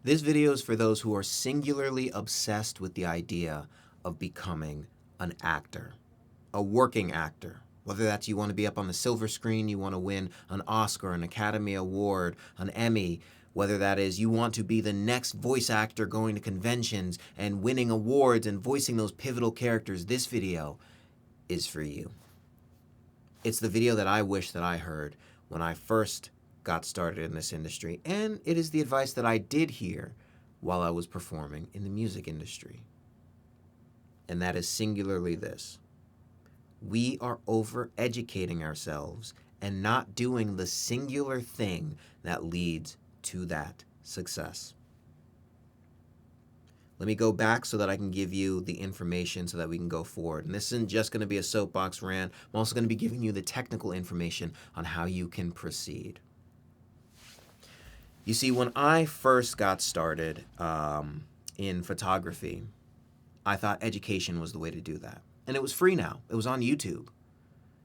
This video is for those who are singularly obsessed with the idea of becoming an actor, a working actor. Whether that's you want to be up on the silver screen, you want to win an Oscar, an Academy Award, an Emmy, whether that is you want to be the next voice actor going to conventions and winning awards and voicing those pivotal characters, this video is for you. It's the video that I wish that I heard when I first got started in this industry, and it is the advice that I did hear while I was performing in the music industry. And that is singularly this: we are over-educating ourselves and not doing the singular thing that leads to that success. Let me go back so that I can give you the information so that we can go forward. And this isn't just going to be a soapbox rant. I'm also going to be giving you the technical information on how you can proceed. You see, when I first got started in photography, I thought education was the way to do that. And it was free now. It was on YouTube.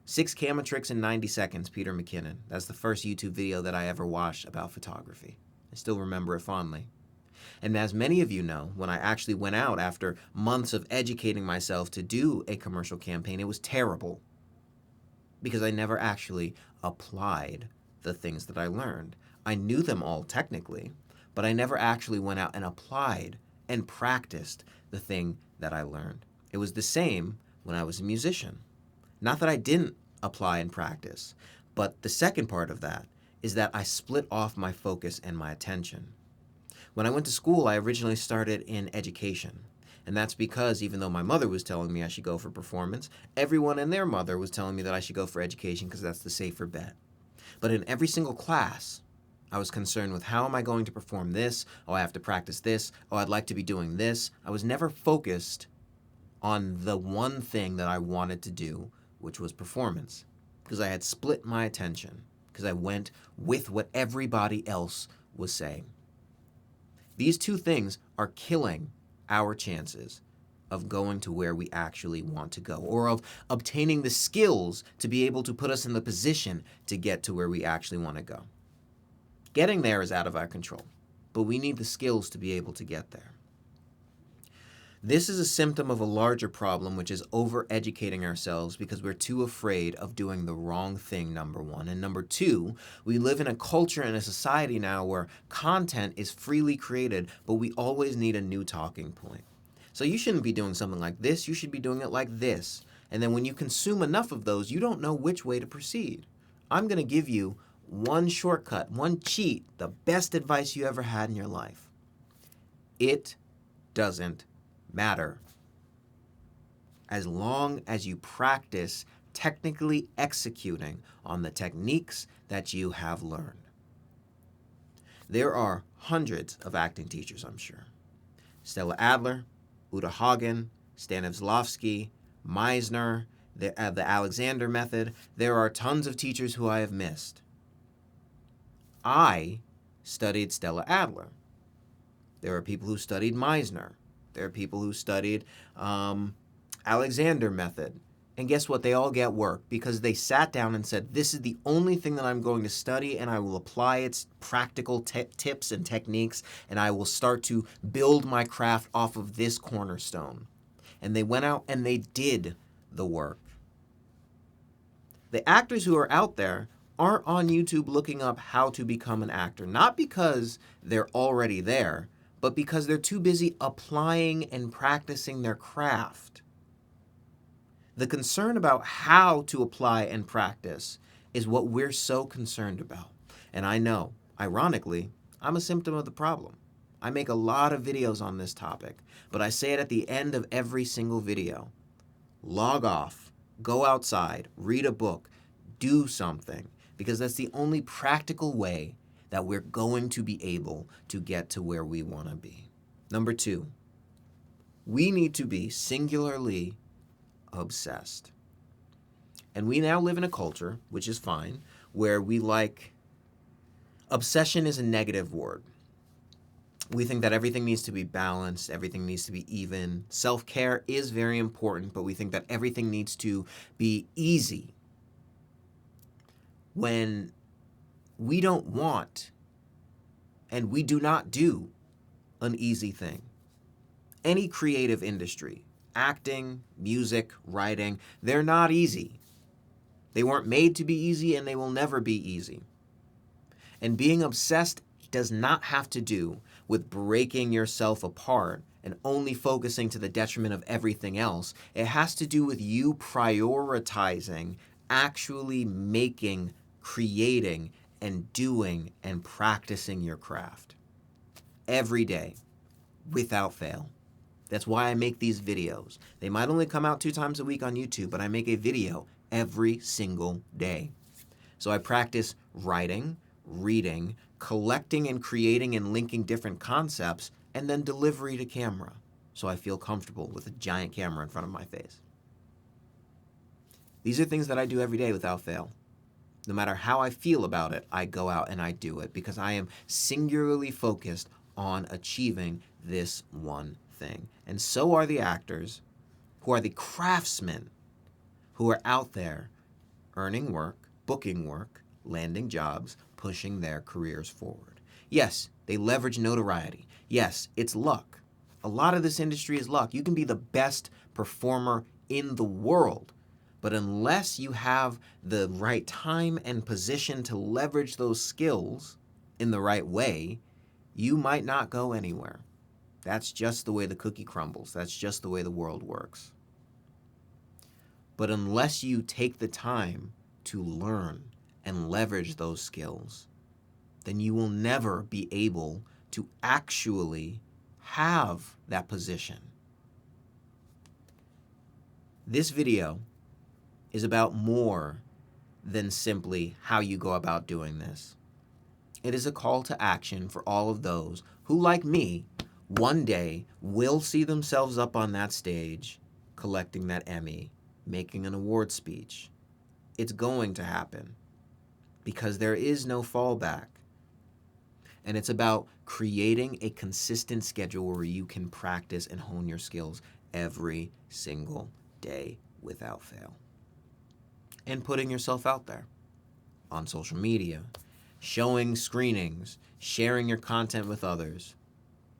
6 camera tricks in 90 seconds, Peter McKinnon. That's the first YouTube video that I ever watched about photography. I still remember it fondly. And as many of you know, when I actually went out after months of educating myself to do a commercial campaign, it was terrible because I never actually applied the things that I learned. I knew them all technically, but I never actually went out and applied and practiced the thing that I learned. It was the same when I was a musician. Not that I didn't apply and practice, but the second part of that is that I split off my focus and my attention. When I went to school, I originally started in education. And that's because even though my mother was telling me I should go for performance, everyone and their mother was telling me that I should go for education because that's the safer bet. But in every single class, I was concerned with how am I going to perform this? Oh, I have to practice this. Oh, I'd like to be doing this. I was never focused on the one thing that I wanted to do, which was performance, because I had split my attention, because I went with what everybody else was saying. These two things are killing our chances of going to where we actually want to go, or of obtaining the skills to be able to put us in the position to get to where we actually want to go. Getting there is out of our control, but we need the skills to be able to get there. This is a symptom of a larger problem, which is over-educating ourselves because we're too afraid of doing the wrong thing, number one. And number two, we live in a culture and a society now where content is freely created, but we always need a new talking point. So you shouldn't be doing something like this, you should be doing it like this. And then when you consume enough of those, you don't know which way to proceed. I'm going to give you one shortcut, one cheat, the best advice you ever had in your life. It doesn't matter as long as you practice technically executing on the techniques that you have learned. There are hundreds of acting teachers, I'm sure. Stella Adler, Uta Hagen, Stanislavski, Meisner, the Alexander method. There are tons of teachers who I have missed. I studied Stella Adler. There are people who studied Meisner. There are people who studied Alexander method. And guess what? They all get work because they sat down and said, this is the only thing that I'm going to study, and I will apply its practical tips and techniques, and I will start to build my craft off of this cornerstone. And they went out and they did the work. The actors who are out there aren't on YouTube looking up how to become an actor, not because they're already there, but because they're too busy applying and practicing their craft. The concern about how to apply and practice is what we're so concerned about. And I know, ironically, I'm a symptom of the problem. I make a lot of videos on this topic, but I say it at the end of every single video. Log off, go outside, read a book, do something, because that's the only practical way that we're going to be able to get to where we want to be. Number two, we need to be singularly obsessed. And we now live in a culture, which is fine, where obsession is a negative word. We think that everything needs to be balanced, everything needs to be even. Self-care is very important, but we think that everything needs to be easy. When we don't want and we do not do an easy thing. Any creative industry, acting, music, writing, they're not easy. They weren't made to be easy, and they will never be easy. And being obsessed does not have to do with breaking yourself apart and only focusing to the detriment of everything else. It has to do with you prioritizing, actually making, creating, and doing and practicing your craft every day without fail. That's why I make these videos. They might only come out 2 times a week on YouTube, but I make a video every single day. So I practice writing, reading, collecting and creating and linking different concepts, and then delivery to camera. So I feel comfortable with a giant camera in front of my face. These are things that I do every day without fail. No matter how I feel about it, I go out and I do it because I am singularly focused on achieving this one thing. And so are the actors, who are the craftsmen, who are out there earning work, booking work, landing jobs, pushing their careers forward. Yes, they leverage notoriety. Yes, it's luck. A lot of this industry is luck. You can be the best performer in the world, but unless you have the right time and position to leverage those skills in the right way, you might not go anywhere. That's just the way the cookie crumbles. That's just the way the world works. But unless you take the time to learn and leverage those skills, then you will never be able to actually have that position. This video is about more than simply how you go about doing this. It is a call to action for all of those who, like me, one day will see themselves up on that stage, collecting that Emmy, making an award speech. It's going to happen because there is no fallback. And it's about creating a consistent schedule where you can practice and hone your skills every single day without fail. And putting yourself out there on social media, showing screenings, sharing your content with others.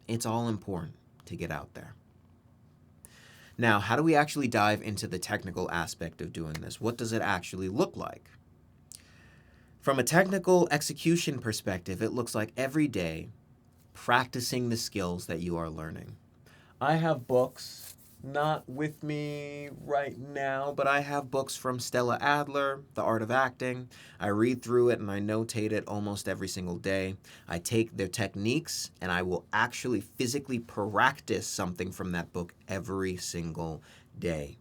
It's all important to get out there. Now, how do we actually dive into the technical aspect of doing this? What does it actually look like? From a technical execution perspective, it looks like every day practicing the skills that you are learning. I have books, not with me right now, but I have books from Stella Adler, The Art of Acting. I read through it and I notate it almost every single day. I take their techniques and I will actually physically practice something from that book every single day.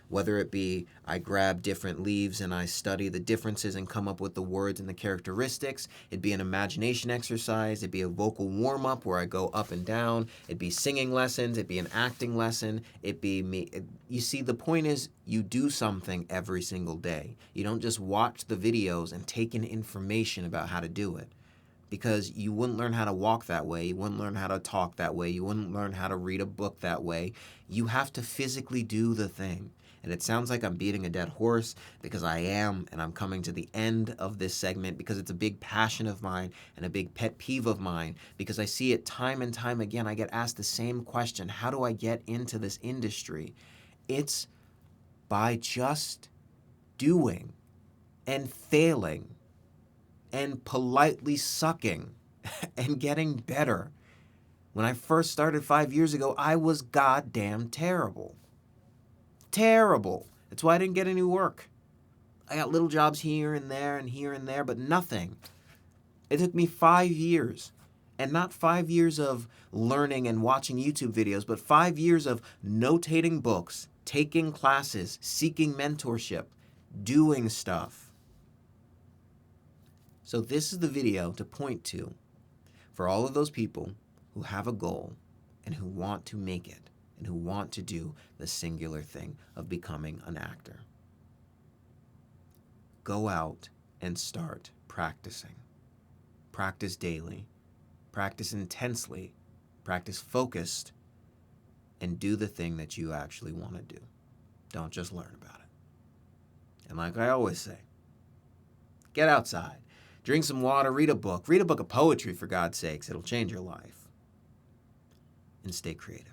Whether it be I grab different leaves and I study the differences and come up with the words and the characteristics. It'd be an imagination exercise. It'd be a vocal warm-up where I go up and down. It'd be singing lessons. It'd be an acting lesson. It'd be me. You see, the point is you do something every single day. You don't just watch the videos and take in information about how to do it. Because you wouldn't learn how to walk that way. You wouldn't learn how to talk that way. You wouldn't learn how to read a book that way. You have to physically do the thing. And it sounds like I'm beating a dead horse because I am, and I'm coming to the end of this segment because it's a big passion of mine and a big pet peeve of mine because I see it time and time again. I get asked the same question: how do I get into this industry? It's by just doing and failing and politely sucking and getting better. When I first started 5 years ago, I was goddamn terrible. Terrible. That's why I didn't get any work. I got little jobs here and there, but nothing. It took me 5 years. And not 5 years of learning and watching YouTube videos, but 5 years of notating books, taking classes, seeking mentorship, doing stuff. So this is the video to point to for all of those people who have a goal and who want to make it and who want to do the singular thing of becoming an actor. Go out and start practicing. Practice daily. Practice intensely. Practice focused. And do the thing that you actually want to do. Don't just learn about it. And like I always say, get outside. Drink some water, read a book. Read a book of poetry, for God's sakes. It'll change your life. and stay creative.